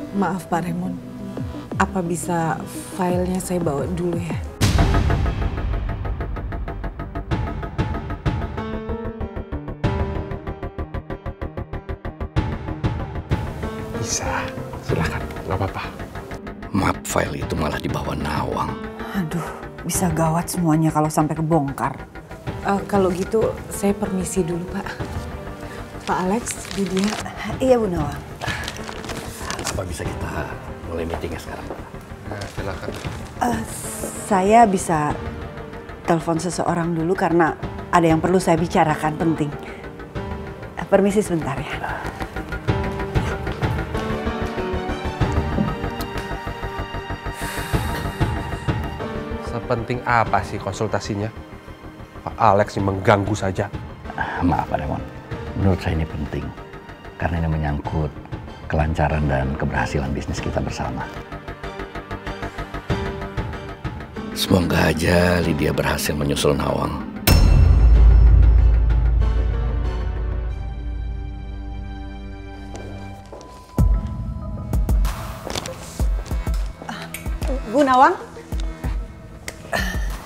Maaf Pak Raymond, apa bisa filenya saya bawa dulu ya? Bisa, silakan, nggak apa-apa. Maaf, file itu malah dibawa Nawang. Aduh, bisa gawat semuanya kalau sampai kebongkar. Kalau gitu saya permisi dulu Pak. Pak Alex, Lydia. Iya Bu Nawang. Apa bisa kita mulai meetingnya sekarang, Pak? Nah, silakan. Saya bisa telepon seseorang dulu karena ada yang perlu saya bicarakan penting. Permisi sebentar ya. Sepenting apa sih konsultasinya? Pak Alex yang mengganggu saja. Maaf, Pak Raymond. Menurut saya ini penting. Karena ini menyangkut kelancaran dan keberhasilan bisnis kita bersama. Semoga aja Lydia berhasil menyusul Nawang. Bu Nawang?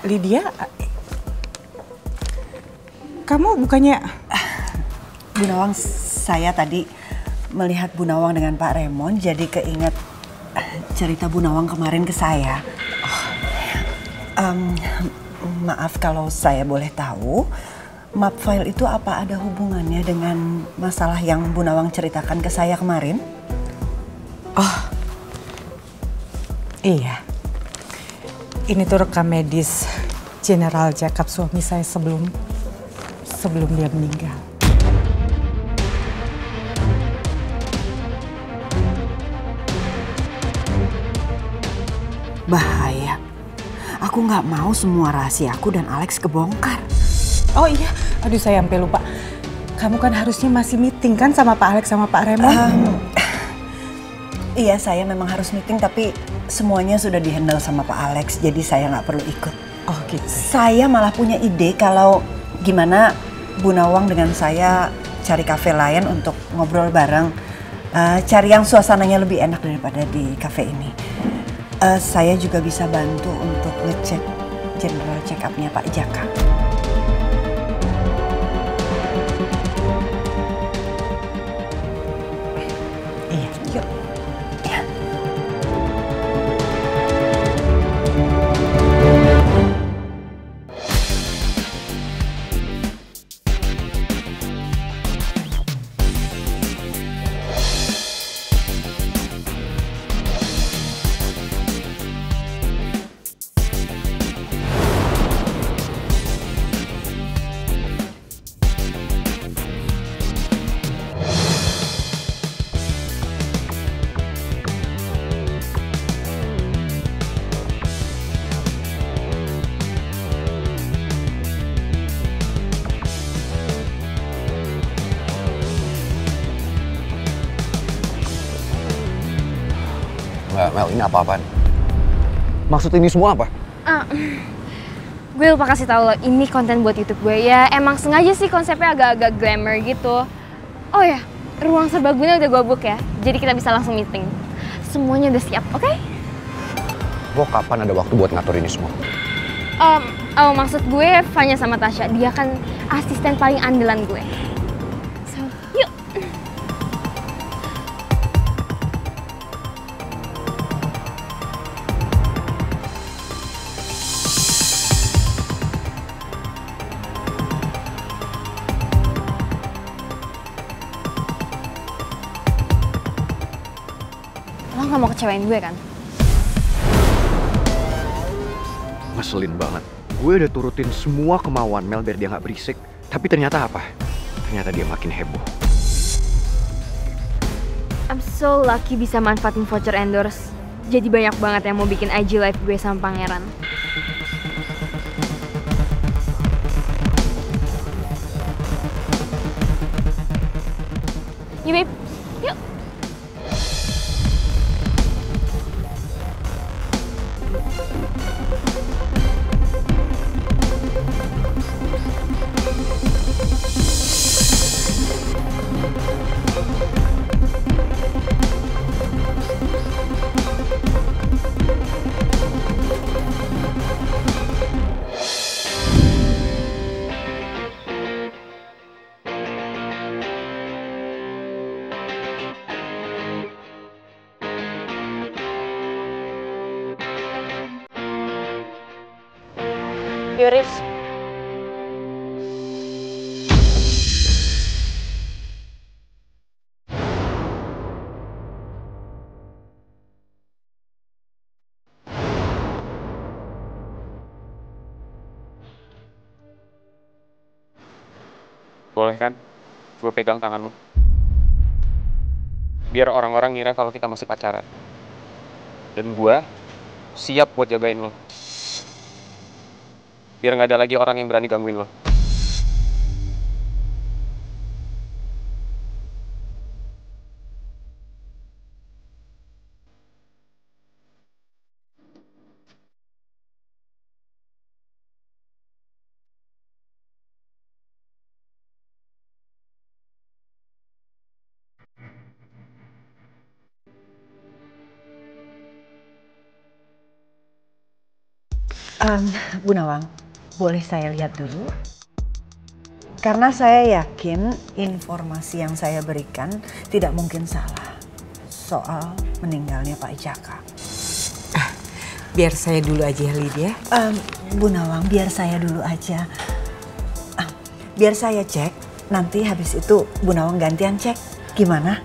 Lydia, kamu bukannya... Bu Nawang, saya tadi melihat Bu Nawang dengan Pak Raymond jadi keinget cerita Bu Nawang kemarin ke saya. Maaf kalau saya boleh tahu, map file itu apa ada hubungannya dengan masalah yang Bu Nawang ceritakan ke saya kemarin? Oh, iya. Ini tuh rekam medis General Jacob, suami saya sebelum dia meninggal. Bahaya. Aku nggak mau semua rahasiaku dan Alex kebongkar. Oh iya, aduh saya sampai lupa. Kamu kan harusnya masih meeting kan sama Pak Alex sama Pak Raymond? Iya, saya memang harus meeting tapi semuanya sudah dihandle sama Pak Alex, jadi saya nggak perlu ikut. Oh gitu. Saya malah punya ide kalau gimana Bu Nawang dengan saya cari kafe lain untuk ngobrol bareng. Cari yang suasananya lebih enak daripada di kafe ini. Saya juga bisa bantu untuk ngecek general check up-nya Pak Jaka. Iya, yuk. Ya. Mbak Mel, ini apa-apaan? Maksud ini semua apa? Gue lupa kasih tau lo, ini konten buat YouTube gue. Ya emang sengaja sih konsepnya agak-agak glamour gitu. Oh ya, ruang serbaguna udah gue book ya. Jadi kita bisa langsung meeting. Semuanya udah siap, oke? Lo kapan ada waktu buat ngatur ini semua? Maksud gue Fanya sama Tasha. Dia kan asisten paling andalan gue. So, yuk. Lo gak mau kecewain gue kan? Ngeselin banget. Gue udah turutin semua kemauan Mel biar dia nggak berisik. Tapi ternyata apa? Ternyata dia makin heboh. I'm so lucky bisa manfaatin voucher endorse. Jadi banyak banget yang mau bikin IG live gue sama pangeran. Yuk babe, yuk. Yuris. Boleh kan? Gue pegang tangan lu. Biar orang-orang ngira kalau kita masih pacaran. Dan gue siap buat jagain lo. Biar nggak ada lagi orang yang berani gangguin lo. Bu Nawang, boleh saya lihat dulu? Karena saya yakin informasi yang saya berikan tidak mungkin salah soal meninggalnya Pak Jaka. Biar saya dulu aja ya, Lydia. Bu Nawang, biar saya dulu aja. Biar saya cek, nanti habis itu Bu Nawang gantian cek. Gimana?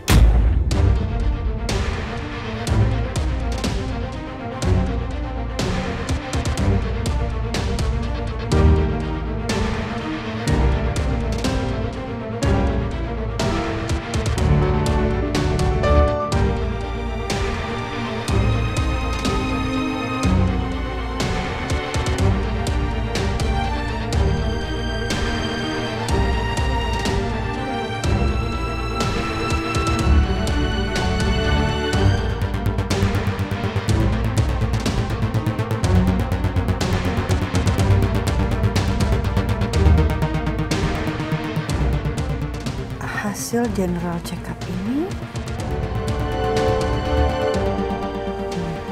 Hasil general check up ini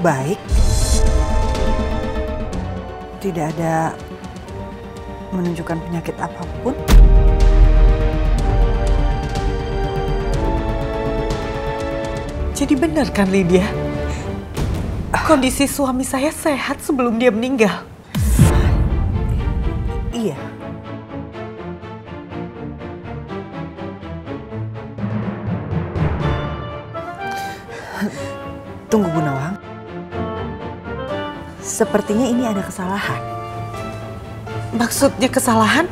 baik, tidak ada menunjukkan penyakit apapun. Jadi benar kan, Lydia? Kondisi suami saya sehat sebelum dia meninggal. Iya. Tunggu Bu Nawang. Sepertinya ini ada kesalahan. Maksudnya kesalahan?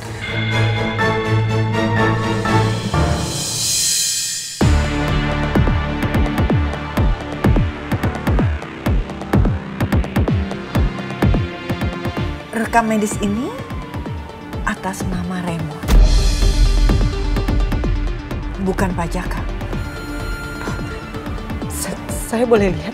Rekam medis ini atas nama Raymond. Bukan Pak Jaka. Saya boleh lihat?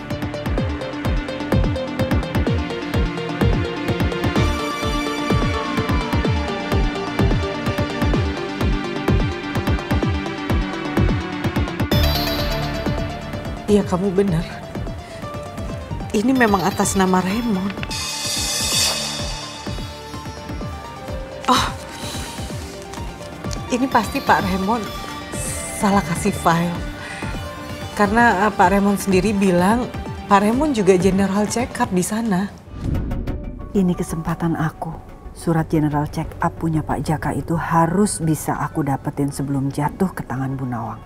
Iya, kamu benar. Ini memang atas nama Raymond. Oh, ini pasti Pak Raymond salah kasih file. Karena Pak Raymond sendiri bilang Pak Raymond juga general check up di sana. Ini kesempatan aku. Surat general check up punya Pak Jaka itu harus bisa aku dapetin sebelum jatuh ke tangan Bu Nawang.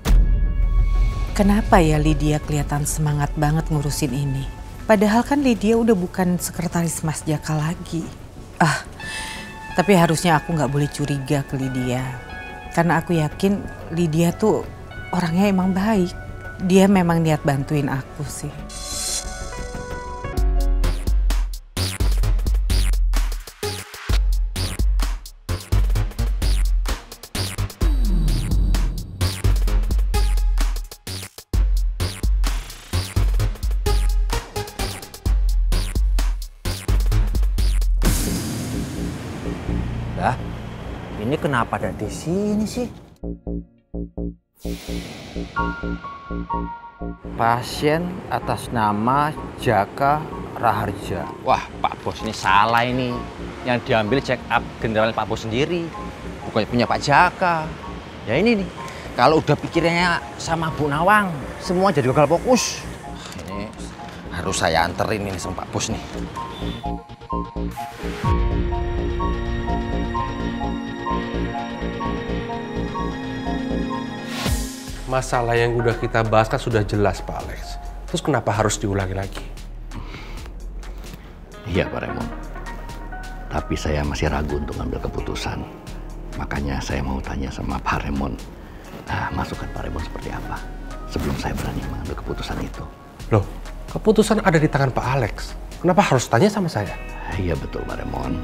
Kenapa ya Lydia kelihatan semangat banget ngurusin ini? Padahal kan Lydia udah bukan sekretaris Mas Jaka lagi. Tapi harusnya aku nggak boleh curiga ke Lydia. Karena aku yakin Lydia tuh orangnya emang baik. Dia memang niat bantuin aku sih. Lah, ini kenapa ada di sini sih? Pasien atas nama Jaka Raharja. Wah, Pak Bos ini salah ini. Yang diambil check up general Pak Bos sendiri. Bukan punya Pak Jaka. Ya ini nih, kalau udah pikirnya sama Bu Nawang, semua jadi gagal fokus. Ini harus saya anterin ini sama Pak Bos nih. Masalah yang udah kita bahas kan sudah jelas, Pak Alex. Terus kenapa harus diulangi lagi? Iya, Pak Raymond. Tapi saya masih ragu untuk ngambil keputusan. Makanya saya mau tanya sama Pak Raymond. Masukan Pak Raymond seperti apa? Sebelum saya berani mengambil keputusan itu. Loh, keputusan ada di tangan Pak Alex. Kenapa harus tanya sama saya? Iya betul, Pak Raymond.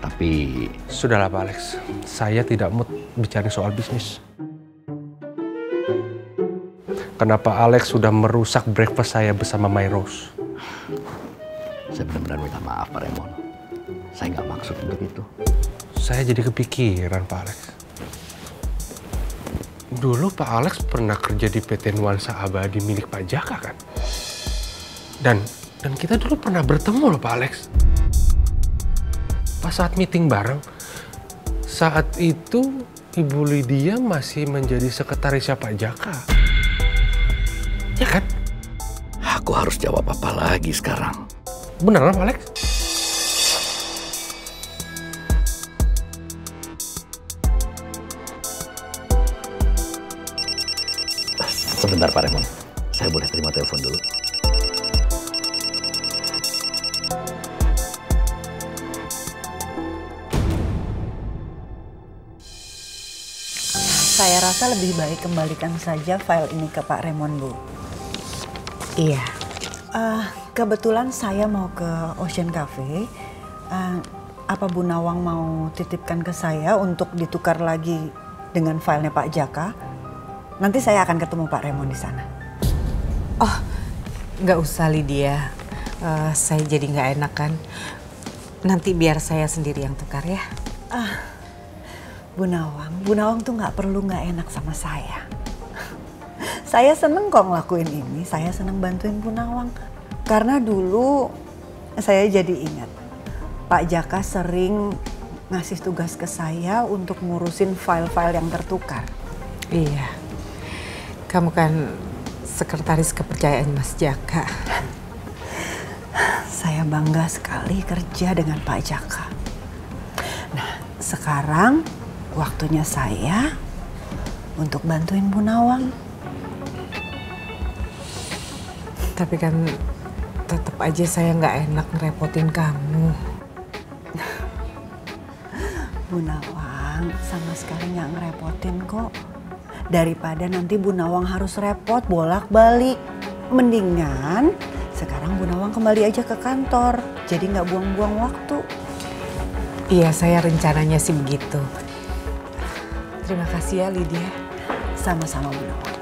Tapi... Sudahlah, Pak Alex. Saya tidak mau bicara soal bisnis. Kenapa Alex sudah merusak breakfast saya bersama My Rose? Saya benar-benar minta maaf, Pak Raymond. Saya nggak maksud untuk itu. Saya jadi kepikiran, Pak Alex. Dulu Pak Alex pernah kerja di PT Nuansa Abadi milik Pak Jaka, kan? Dan kita dulu pernah bertemu loh, Pak Alex. Pas saat meeting bareng, saat itu Ibu Lydia masih menjadi sekretarisnya Pak Jaka. Ya kan? Aku harus jawab apa lagi sekarang? Beneran, Pak Alex? Sebentar, Pak Raymond. Saya boleh terima telepon dulu? Saya rasa lebih baik kembalikan saja file ini ke Pak Raymond, Bu. Iya. Kebetulan saya mau ke Ocean Cafe. Apa Bu Nawang mau titipkan ke saya untuk ditukar lagi dengan filenya Pak Jaka? Nanti saya akan ketemu Pak Raymond di sana. Oh, nggak usah Lydia. Saya jadi nggak enak kan. Nanti biar saya sendiri yang tukar ya. Bu Nawang tuh nggak perlu nggak enak sama saya. Saya seneng kok ngelakuin ini. Saya seneng bantuin Bu Nawang. Karena dulu saya jadi ingat Pak Jaka sering ngasih tugas ke saya untuk ngurusin file-file yang tertukar. Iya. Kamu kan sekretaris kepercayaan Mas Jaka. Saya bangga sekali kerja dengan Pak Jaka. Nah, sekarang waktunya saya untuk bantuin Bu Nawang. Tapi kan tetap aja saya nggak enak ngerepotin kamu. Bu Nawang sama sekali nggak ngerepotin kok. Daripada nanti Bu Nawang harus repot bolak-balik. Mendingan sekarang Bu Nawang kembali aja ke kantor. Jadi nggak buang-buang waktu. Iya, saya rencananya sih begitu. Terima kasih ya Lydia. Sama-sama Bu Nawang.